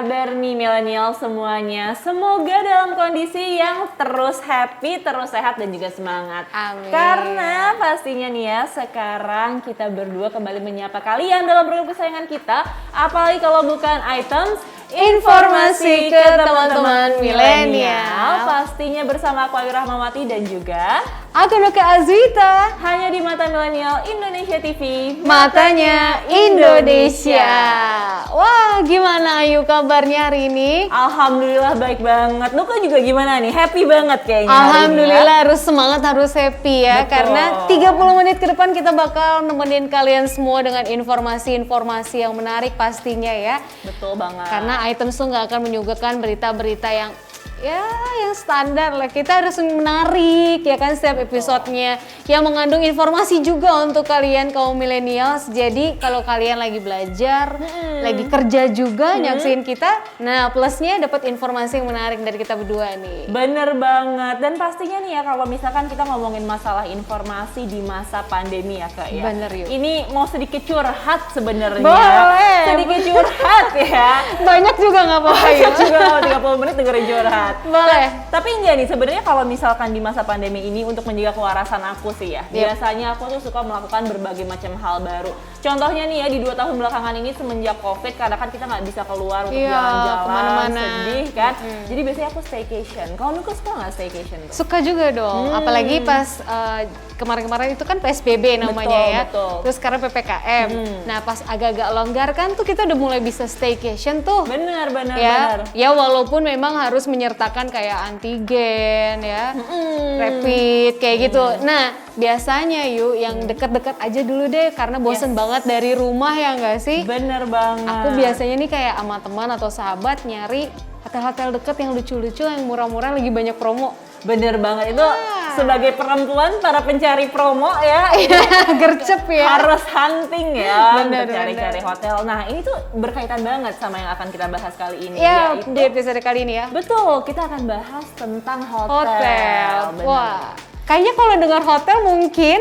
kabar nih milenial semuanya? Semoga dalam kondisi yang terus happy, terus sehat dan juga semangat. Amin. Karena pastinya nih ya, sekarang kita berdua kembali menyapa kalian dalam program kesayangan kita. Apalagi kalau bukan items informasi ke teman-teman milenial. Pastinya bersama aku Ayu Rahmawati dan juga aku Nuka Azwita. hanya di Mata Milenial Indonesia TV, Matanya Indonesia. Wah, gimana Ayu kabarnya hari ini? Alhamdulillah baik banget. Nuka juga gimana nih? Happy banget kayaknya hari ini ya. Alhamdulillah harus semangat, harus happy ya. Betul. Karena 30 menit ke depan kita bakal nemenin kalian semua dengan informasi-informasi yang menarik pastinya ya. Betul banget. Karena items tuh nggak akan menyuguhkan berita-berita yang yang standar lah. Kita harus menarik ya kan setiap episodenya yang mengandung informasi juga untuk kalian kaum millennials. Jadi kalau kalian lagi belajar, lagi kerja juga nyaksin kita, nah plusnya dapat informasi yang menarik dari kita berdua nih. Bener banget. Dan pastinya nih ya kalau misalkan kita ngomongin masalah informasi di masa pandemi ya Kak ya. Bener yuk. Ini mau sedikit curhat sebenarnya. Boleh. Sedikit curhat ya. Banyak juga nggak apa-apa ya. Banyak juga kalau 30 menit dengerin curhat. Boleh. Tapi enggak nih, sebenarnya kalau misalkan di masa pandemi ini untuk menjaga kewarasan aku sih ya, biasanya aku tuh suka melakukan berbagai macam hal baru. Contohnya nih ya, di 2 tahun belakangan ini semenjak COVID, karena kan kita nggak bisa keluar untuk jalan-jalan, kemana-mana. sedih kan. Jadi biasanya aku staycation. Kalau Nuka suka nggak staycation tuh? Suka juga dong, apalagi pas kemarin-kemarin itu kan PSBB namanya ya. Betul. Terus sekarang PPKM. Nah pas agak-agak longgar kan tuh kita udah mulai bisa staycation tuh. Benar. Ya walaupun memang harus menyertakan kayak antigen ya, rapid kayak gitu. Nah biasanya yuk yang deket-deket aja dulu deh karena bosen banget dari rumah ya nggak sih? Bener banget. Aku biasanya nih kayak sama teman atau sahabat nyari hotel-hotel deket yang lucu-lucu, yang murah-murah lagi banyak promo. Bener banget, itu sebagai perempuan para pencari promo ya, Gercep ya. harus hunting ya Bener, untuk cari-cari hotel. Nah ini tuh berkaitan banget sama yang akan kita bahas kali ini. Ya, yaitu- di episode kali ini ya. Betul, kita akan bahas tentang hotel. Bener. Wah, kayaknya kalau dengar hotel mungkin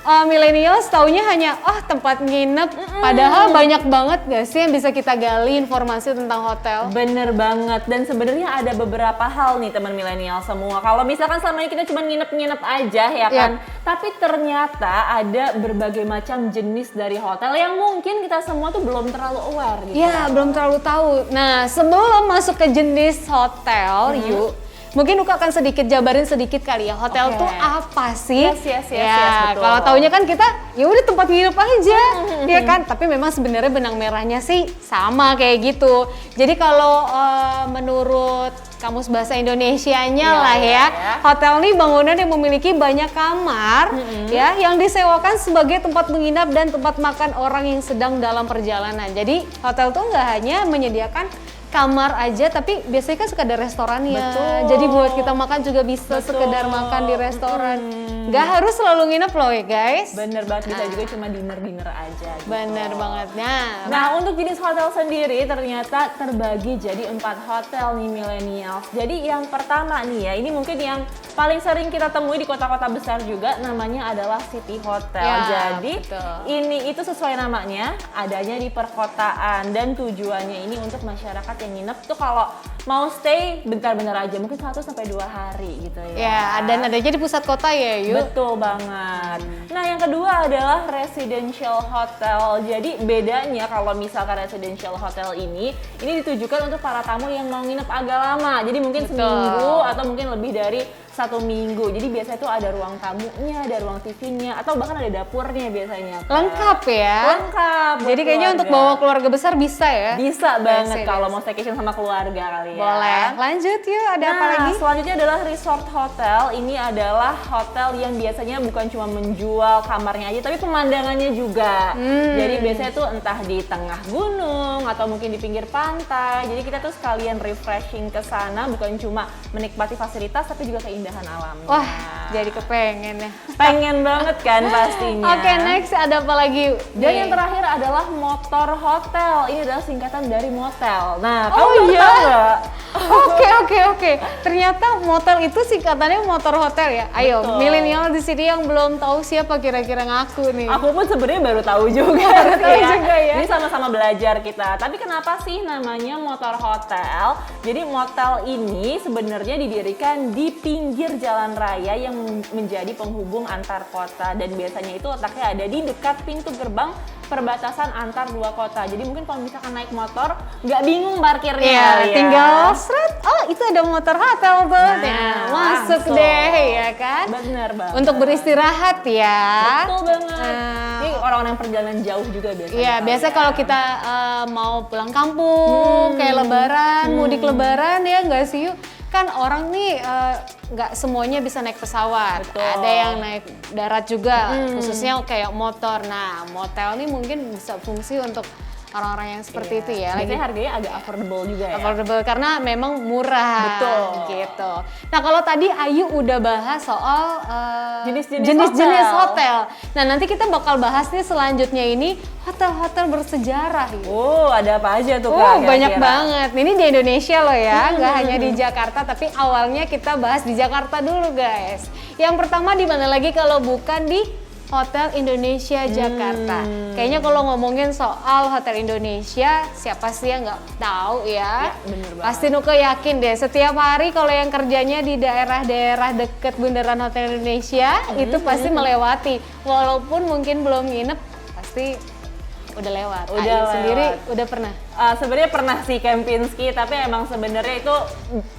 millennials taunya hanya tempat nginep. Padahal banyak banget gak sih yang bisa kita gali informasi tentang hotel? Bener banget, dan sebenarnya ada beberapa hal nih teman milenial semua. Kalau misalkan selama ini kita cuma nginep-nginep aja ya kan, tapi ternyata ada berbagai macam jenis dari hotel yang mungkin kita semua tuh belum terlalu aware gitu. Ya, belum terlalu tahu. Nah, sebelum masuk ke jenis hotel, yuk. Mungkin Nuka akan sedikit jabarin sedikit kali ya, hotel Oke. tuh apa sih? Yes, Ya, betul. kalau taunya kan kita ya udah tempat nginep aja, ya kan? Tapi memang sebenarnya benang merahnya sih sama kayak gitu. Jadi kalau menurut Kamus Bahasa Indonesianya lah ya, hotel nih bangunan yang memiliki banyak kamar ya, yang disewakan sebagai tempat menginap dan tempat makan orang yang sedang dalam perjalanan. Jadi hotel tuh nggak hanya menyediakan kamar aja, tapi biasanya kan suka ada restorannya. Betul. Jadi buat kita makan juga bisa sekedar makan di restoran. Nggak harus selalu nginep loh ya guys. Bener banget, bisa juga cuma dinner aja gitu. Bener banget. Nah, untuk jenis hotel sendiri ternyata terbagi jadi 4 hotel nih millennials. Jadi yang pertama nih ya, ini mungkin yang paling sering kita temui di kota-kota besar juga, namanya adalah City Hotel. Ya, Jadi betul. ini itu sesuai namanya, adanya di perkotaan dan tujuannya ini untuk masyarakat yang nginep tuh kalau mau stay bentar-bentar aja, mungkin 1 sampai 2 hari gitu ya. Ya, dan adanya di pusat kota ya yuk. Betul banget. Nah yang kedua adalah residential hotel. Jadi bedanya kalau misalkan residential hotel ini ditujukan untuk para tamu yang mau nginep agak lama. Jadi mungkin seminggu atau mungkin lebih dari 1 minggu. Jadi biasanya tuh ada ruang tamunya, ada ruang TV-nya, atau bahkan ada dapurnya biasanya. Lengkap ya. Lengkap. Jadi kayaknya untuk bawa keluarga besar bisa ya. Bisa banget kalau mau staycation sama keluarga kali ya. Boleh. Lanjut yuk, ada apa lagi? Selanjutnya adalah resort hotel. Ini adalah hotel yang biasanya bukan cuma menjual kamarnya aja, tapi pemandangannya juga. Jadi biasanya tuh entah di tengah gunung atau mungkin di pinggir pantai. Jadi kita tuh sekalian refreshing ke sana, bukan cuma menikmati fasilitas tapi juga keindahan alamnya. Wah, Jadi kepengen ya. Pengen banget kan pastinya. Oke, next ada apa lagi? Dan nih? yang terakhir adalah motor hotel. Ini adalah singkatan dari motel. Nah, Oh, kamu baru iya? tahu nggak? Oke. Ternyata motor itu singkatannya motor hotel ya. Ayo, Betul. milenial di sini yang belum tahu siapa kira-kira ngaku nih. Aku pun sebenarnya baru tahu juga. Baru sih tahu juga ya. Ini sama-sama belajar kita. Tapi kenapa sih namanya motor hotel? Jadi motel ini sebenarnya didirikan di pinggir jalan raya yang menjadi penghubung antar kota, dan biasanya itu letaknya ada di dekat pintu gerbang perbatasan antar dua kota. Jadi mungkin kalau misalkan naik motor nggak bingung parkirnya. Iya, kali ya. tinggal seret. Oh, itu ada motor hotel tuh. Nah, Masuk langsung. deh ya kan. Bener banget. Untuk beristirahat ya. Betul banget. Nah, Ini orang-orang yang perjalanan jauh juga biasanya. Iya, kali biasa ya. kalau kita mau pulang kampung, kayak lebaran, mudik lebaran ya nggak sih yuk? Kan orang nih nggak semuanya bisa naik pesawat. Betul. Ada yang naik darat juga, khususnya kayak motor. Nah, motel nih mungkin bisa fungsi untuk orang-orang yang seperti itu ya. Biasanya harganya agak affordable juga ya. Affordable karena memang murah. Betul. Gitu. Nah, kalau tadi Ayu udah bahas soal Jenis-jenis hotel. Nah, nanti kita bakal bahas nih selanjutnya ini hotel-hotel bersejarah. Oh, ada apa aja tuh Kak? Oh, banyak kira-kira? banget. Ini di Indonesia loh ya, nggak hanya di Jakarta, tapi awalnya kita bahas di Jakarta dulu guys. Yang pertama di mana lagi kalau bukan di Hotel Indonesia Jakarta. Kayaknya kalau ngomongin soal Hotel Indonesia, siapa sih yang nggak tahu ya? Ya, bener banget. Pasti Nuke yakin deh, setiap hari kalau yang kerjanya di daerah-daerah deket Bundaran Hotel Indonesia, itu pasti melewati. Walaupun mungkin belum nginep, pasti udah lewat. Udah Ayu sendiri lewat. udah pernah? Sebenarnya pernah sih Kempinski, tapi emang sebenarnya itu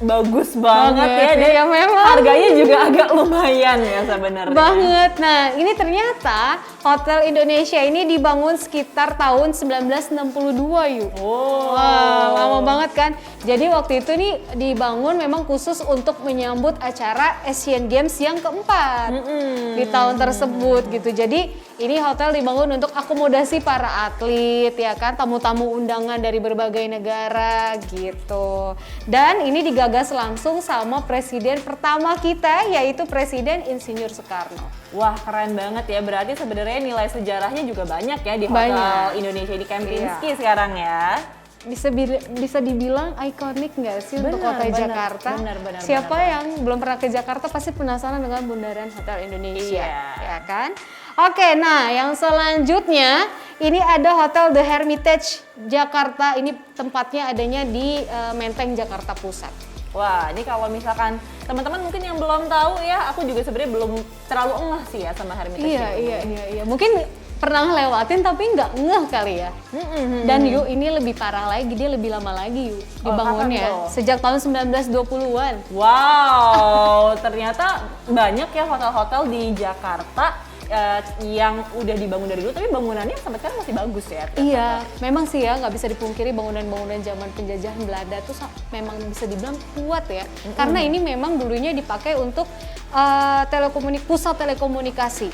bagus banget ya. Dan ya memang. harganya juga agak lumayan ya sebenarnya. Banget. Nah, ini ternyata Hotel Indonesia ini dibangun sekitar tahun 1962 yuk. Oh. Wah, lama banget kan. Jadi waktu itu nih dibangun memang khusus untuk menyambut acara Asian Games yang keempat di tahun tersebut gitu. Jadi ini hotel dibangun untuk akomodasi para atlet ya kan, tamu-tamu undangan dari berbagai negara gitu. Dan ini digagas langsung sama presiden pertama kita, yaitu Presiden Insinyur Soekarno. Wah, keren banget ya. Berarti sebenarnya nilai sejarahnya juga banyak ya di Hotel Banyak. Indonesia di Kempinski sekarang ya. Bisa dibilang ikonik nggak sih untuk Benar, kota benar, Jakarta? benar, Siapa benar. yang belum pernah ke Jakarta pasti penasaran dengan Bundaran Hotel Indonesia, Iya. ya kan? Oke, nah yang selanjutnya ini ada Hotel The Hermitage Jakarta. Ini tempatnya adanya di Menteng, Jakarta Pusat. Wah, ini kalau misalkan teman-teman mungkin yang belum tahu ya, aku juga sebenarnya belum terlalu ngeh sih ya sama Hermitage ini. Iya. Mungkin pernah ngelewatin tapi nggak ngeh kali ya. Dan yuk ini lebih parah lagi, dia lebih lama lagi yuk dibangunnya. kapan tuh? Sejak tahun 1920-an. Wow, ternyata banyak ya hotel-hotel di Jakarta yang udah dibangun dari dulu, tapi bangunannya sampai sekarang masih bagus ya. Iya, memang sih ya nggak bisa dipungkiri bangunan-bangunan zaman penjajahan Belanda tuh memang bisa dibilang kuat ya. Karena ini memang dulunya dipakai untuk pusat telekomunikasi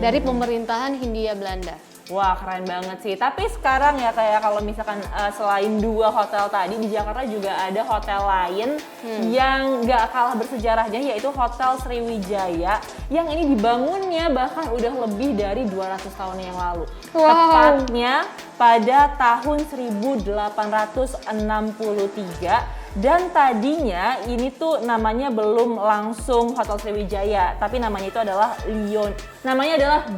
dari pemerintahan Hindia Belanda. Wah, keren banget sih. Tapi sekarang ya kayak kalau misalkan selain dua hotel tadi, di Jakarta juga ada hotel lain yang nggak kalah bersejarahnya, yaitu Hotel Sriwijaya, yang ini dibangunnya bahkan udah lebih dari 200 tahun yang lalu. Wow. Tepatnya pada tahun 1863. Dan tadinya ini tuh namanya belum langsung Hotel Sriwijaya, tapi namanya itu adalah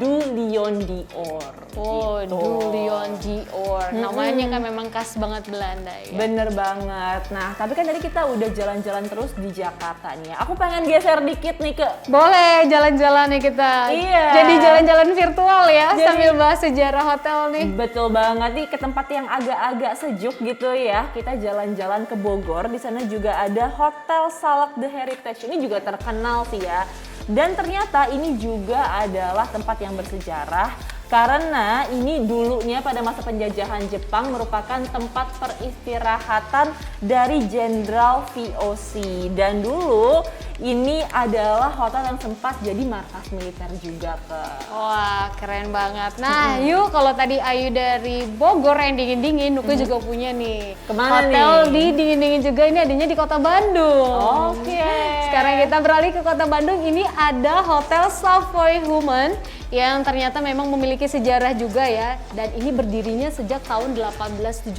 Du Lyon Dior. Oh, Gitu. Du Lyon Dior. Namanya kan memang khas banget Belanda ya. Bener banget. Nah, tapi kan tadi kita udah jalan-jalan terus di Jakarta nih ya. Aku pengen geser dikit nih ke Boleh jalan-jalan nih kita. Iya. Jadi jalan-jalan virtual ya Jadi- sambil bahas sejarah hotel nih. Betul banget nih, ke tempat yang agak-agak sejuk gitu ya. Kita jalan-jalan ke Bogor. Di sana juga ada Hotel Salak The Heritage. Ini juga terkenal sih ya. Dan ternyata ini juga adalah tempat yang bersejarah karena ini dulunya pada masa penjajahan Jepang merupakan tempat peristirahatan dari Jenderal VOC. Dan dulu ini adalah hotel yang sempat jadi markas militer juga ke. Wah, keren banget. Nah, yuk kalau tadi Ayu dari Bogor yang dingin-dingin, Nuka juga punya nih. Kemana hotel nih? di dingin-dingin juga, ini adanya di Kota Bandung. Oke. Sekarang kita beralih ke Kota Bandung, ini ada Hotel Savoy Human yang ternyata memang memiliki sejarah juga ya, dan ini berdirinya sejak tahun 1871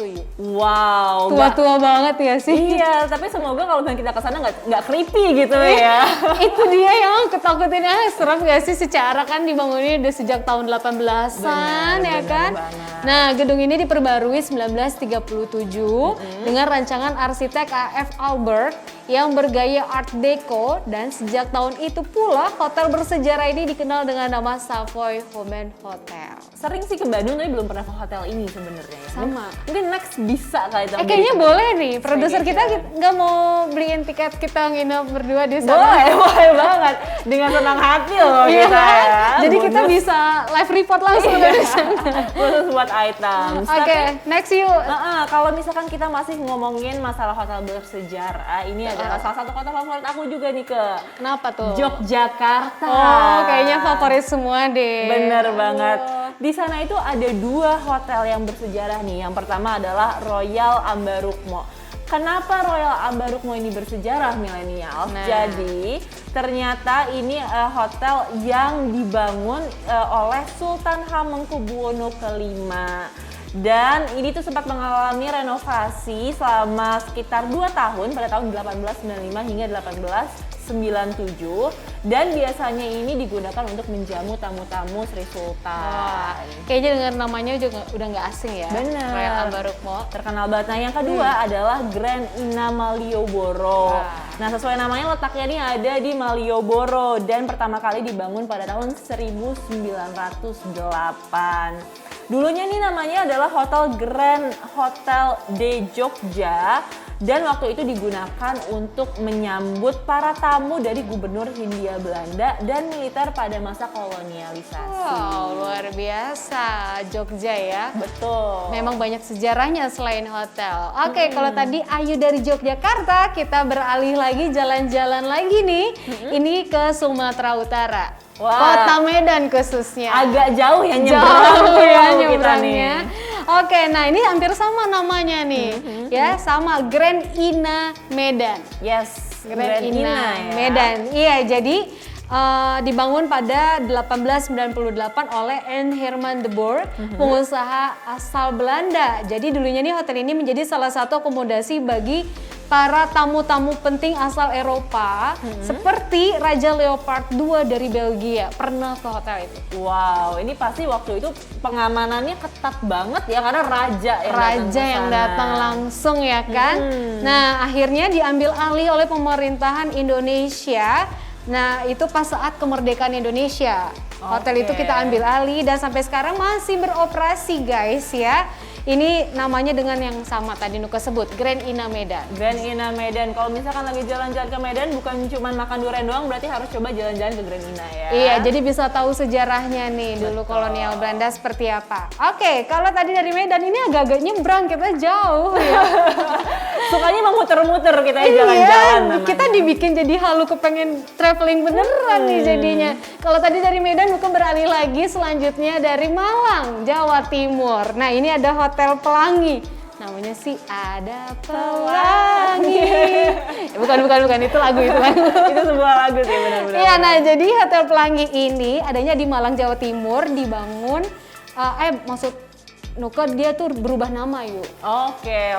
yuk. Wow. Tua-tua banget ya sih. Iya, tapi semoga kalau kita ke sana nggak creepy gitu ya. Itu dia yang ketakutin, serem gak sih, secara kan dibangunnya udah sejak tahun 1800-an ya Benar kan. banget. Nah, gedung ini diperbarui 1937 dengan rancangan arsitek A.F. Albert yang bergaya Art Deco, dan sejak tahun itu pula hotel bersejarah ini dikenal dengan nama Savoy Human Hotel. Sering sih ke Bandung tapi belum pernah ke hotel ini sebenarnya ya. Sama. Mungkin next bisa kali kita. Kayaknya boleh nih, produser kita Staycation. nggak mau beliin tiket kita nginep berdua di sana. Boleh banget. Dengan senang hati loh Iya, kita ya. jadi kita Bonus. bisa live report langsung dari sana. Khusus buat items. Oke, next yuk. Kalau misalkan kita masih ngomongin masalah hotel bersejarah, ini adalah salah satu kota favorit aku juga nih ke Kenapa tuh? Yogyakarta. Oh, kayaknya favorit semua deh. Bener banget. Di sana itu ada 2 hotel yang bersejarah nih. Yang pertama adalah Royal Ambarukmo. Kenapa Royal Ambarukmo ini bersejarah, milenial? Nah. Jadi ternyata ini hotel yang dibangun oleh Sultan Hamengkubuwono ke-5. Dan ini tuh sempat mengalami renovasi selama sekitar 2 tahun pada tahun 1895 hingga 1897, dan biasanya ini digunakan untuk menjamu tamu-tamu Sri Sultan. Kayaknya dengar namanya juga udah nggak asing ya. Bener. Royal Ambarukmo. Terkenal banget. Nah, yang kedua adalah Grand Ina Malioboro. Nah, sesuai namanya letaknya nih ada di Malioboro dan pertama kali dibangun pada tahun 1908. Dulunya nih namanya adalah Hotel Grand Hotel de Jogja, dan waktu itu digunakan untuk menyambut para tamu dari Gubernur Hindia Belanda dan militer pada masa kolonialisasi. Wow, luar biasa Jogja ya. Betul. Memang banyak sejarahnya selain hotel. Oke, kalau tadi Ayu dari Yogyakarta, kita beralih lagi jalan-jalan lagi nih. Ini ke Sumatera Utara. Wah. Kota Medan khususnya. Agak jauh ya Jauh ya kita nyebrangnya. nih. Oke, nah ini hampir sama namanya nih. Ya, sama Grand Ina Medan. Yes, Grand Ina ya. Medan. Iya, jadi dibangun pada 1898 oleh Ernst Herman de Boer, pengusaha asal Belanda. Jadi dulunya nih hotel ini menjadi salah satu akomodasi bagi para tamu-tamu penting asal Eropa, seperti Raja Leopold II dari Belgia pernah ke hotel itu. Wow, ini pasti waktu itu pengamanannya ketat banget ya karena raja yang datang langsung ya kan. Nah, akhirnya diambil alih oleh pemerintahan Indonesia. Nah, itu pas saat kemerdekaan Indonesia. Hotel itu Oke. kita ambil alih dan sampai sekarang masih beroperasi guys ya. Ini namanya dengan yang sama tadi Nuka sebut, Grand Ina Medan. Grand Ina Medan. Kalau misalkan lagi jalan-jalan ke Medan bukan cuma makan durian doang, berarti harus coba jalan-jalan ke Grand Ina ya. Iya, jadi bisa tahu sejarahnya nih dulu kolonial Belanda seperti apa. Oke, kalau tadi dari Medan ini agak-agak nyebrang, kita jauh ya. Sukanya mau muter-muter kita ya jalan-jalan. Iya, kita dibikin jadi halu kepengen traveling beneran nih jadinya. Kalau tadi dari Medan, bukan beralih lagi selanjutnya dari Malang, Jawa Timur. Nah, ini ada Hotel Pelangi. Namanya sih Ada Pelangi. Bukan, itu lagu. Itu sebuah lagu sih benar-benar. Iya, nah jadi Hotel Pelangi ini adanya di Malang, Jawa Timur, dibangun, maksud Nuka dia tuh berubah nama yuk. Oke.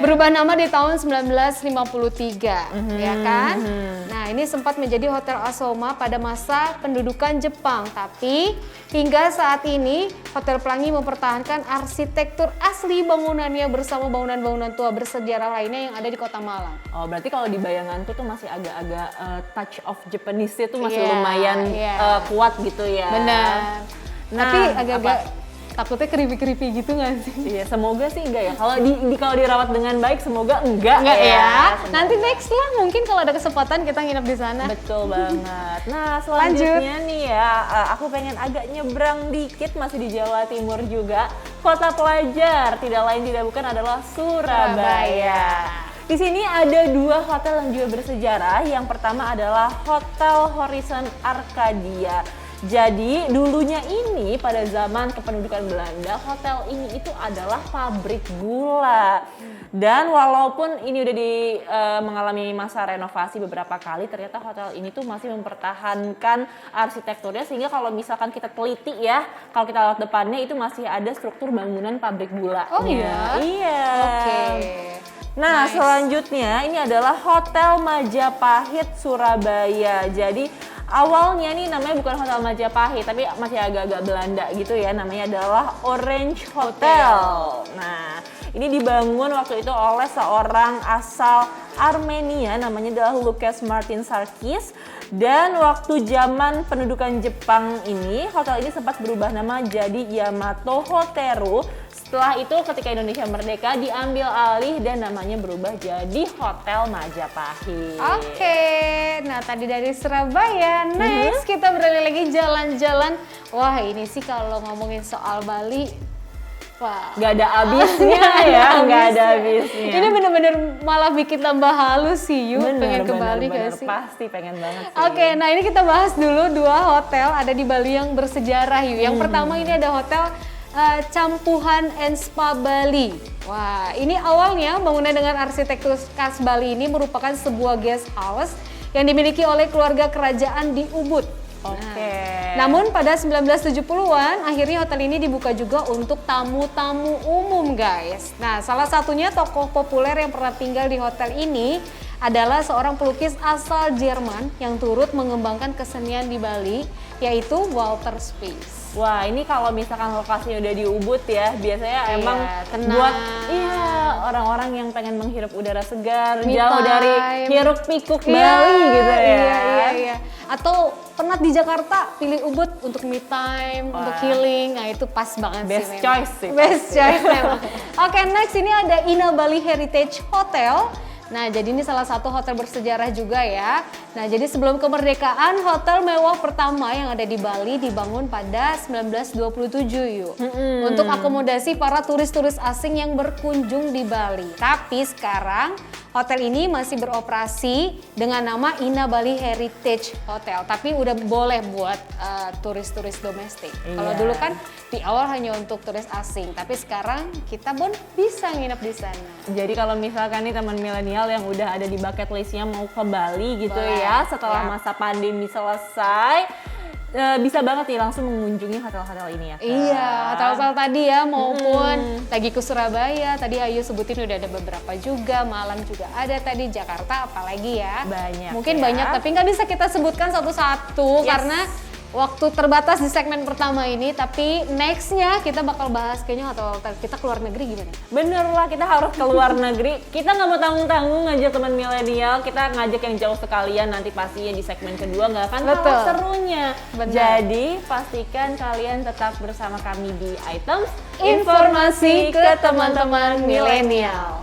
Berubah nama di tahun 1953, ya kan? Nah, ini sempat menjadi Hotel Asoma pada masa pendudukan Jepang, tapi hingga saat ini Hotel Pelangi mempertahankan arsitektur asli bangunannya bersama bangunan-bangunan tua bersejarah lainnya yang ada di Kota Malang. Oh, berarti kalau di bayanganku tuh masih agak-agak touch of Japanese itu masih Iya, lumayan iya. kuat gitu ya. Benar. Nah, Tapi agak-agak takutnya creepy-creepy gitu nggak sih? Iya, semoga sih enggak ya. Kalau kalau dirawat dengan baik, semoga enggak Enggak ya. Semoga. Nanti next lah, mungkin kalau ada kesempatan kita nginep di sana. Betul banget. Nah, selanjutnya nih ya, aku pengen agak nyebrang dikit, masih di Jawa Timur juga. Kota pelajar, tidak lain tidak bukan adalah Surabaya. Di sini ada 2 hotel yang juga bersejarah. Yang pertama adalah Hotel Horizon Arcadia. Jadi dulunya ini pada zaman kependudukan Belanda, hotel ini itu adalah pabrik gula. Dan walaupun ini udah mengalami masa renovasi beberapa kali, ternyata hotel ini tuh masih mempertahankan arsitekturnya, sehingga kalau misalkan kita teliti ya, kalau kita lihat depannya itu masih ada struktur bangunan pabrik gula. Oh iya? Iya. Oke. Nah, Nice. selanjutnya ini adalah Hotel Majapahit Surabaya. Jadi awalnya nih namanya bukan Hotel Majapahit, tapi masih agak-agak Belanda gitu ya. Namanya adalah Orange Hotel. Nah, ini dibangun waktu itu oleh seorang asal Armenia, namanya adalah Lukas Martin Sarkis. Dan waktu zaman pendudukan Jepang ini, hotel ini sempat berubah nama jadi Yamato Hoteru. Setelah itu ketika Indonesia merdeka diambil alih dan namanya berubah jadi Hotel Majapahit. Oke, nah tadi dari Surabaya, next kita beralih lagi jalan-jalan. Wah ini sih kalau ngomongin soal Bali, wah Gak ada habisnya ya, gak ada habisnya. Ini bener-bener malah bikin tambah halus sih, yuk pengen ke Bali bener, gak sih? pasti pengen banget sih. Oke, nah ini kita bahas dulu 2 hotel ada di Bali yang bersejarah yuk. Yang pertama ini ada Hotel Campuhan and Spa Bali. Wah, ini awalnya bangunan dengan arsitektur khas Bali ini merupakan sebuah guest house yang dimiliki oleh keluarga kerajaan di Ubud. Oke. Namun pada 1970-an akhirnya hotel ini dibuka juga untuk tamu-tamu umum, guys. Nah, salah satunya tokoh populer yang pernah tinggal di hotel ini adalah seorang pelukis asal Jerman yang turut mengembangkan kesenian di Bali, yaitu Walter Spies. Wah, ini kalau misalkan lokasinya udah di Ubud ya, biasanya Iya, emang tenang. buat orang-orang yang pengen menghirup udara segar, Me jauh time. dari hiruk pikuk Iya, Bali gitu ya. Iya. Atau penat di Jakarta, pilih Ubud untuk me time, untuk healing. Nah, itu pas banget Best sih memang. choice sih, Best pasti. choice memang. Oke, next ini ada Ina Bali Heritage Hotel. Nah, jadi ini salah satu hotel bersejarah juga ya. Nah, jadi sebelum kemerdekaan, hotel mewah pertama yang ada di Bali dibangun pada 1927 yuk. Untuk akomodasi para turis-turis asing yang berkunjung di Bali. Tapi sekarang hotel ini masih beroperasi dengan nama Ina Bali Heritage Hotel. Tapi udah boleh buat turis-turis domestik. Kalau Iya. dulu kan di awal hanya untuk turis asing, tapi sekarang kita pun bisa nginep di sana. Jadi kalau misalkan nih teman milenial yang udah ada di bucket listnya mau ke Bali gitu Boleh, ya, setelah ya. masa pandemi selesai, bisa banget nih langsung mengunjungi hotel-hotel ini ya. Kak? Iya, hotel-hotel tadi ya maupun lagi ke Surabaya, tadi Ayu sebutin udah ada beberapa juga, Malang juga ada tadi, Jakarta apalagi ya. Banyak Mungkin ya. banyak, tapi nggak bisa kita sebutkan satu-satu Yes. karena waktu terbatas di segmen pertama ini, tapi nextnya kita bakal bahas kayaknya hotel-hotel kita keluar negeri gimana? Bener lah, kita harus ke luar negeri. Kita nggak mau tanggung-tanggung ngajak teman milenial, kita ngajak yang jauh sekalian nanti pastinya di segmen kedua nggak akan Betul. kalah serunya. Benar. Jadi pastikan kalian tetap bersama kami di Items Informasi ke teman-teman milenial.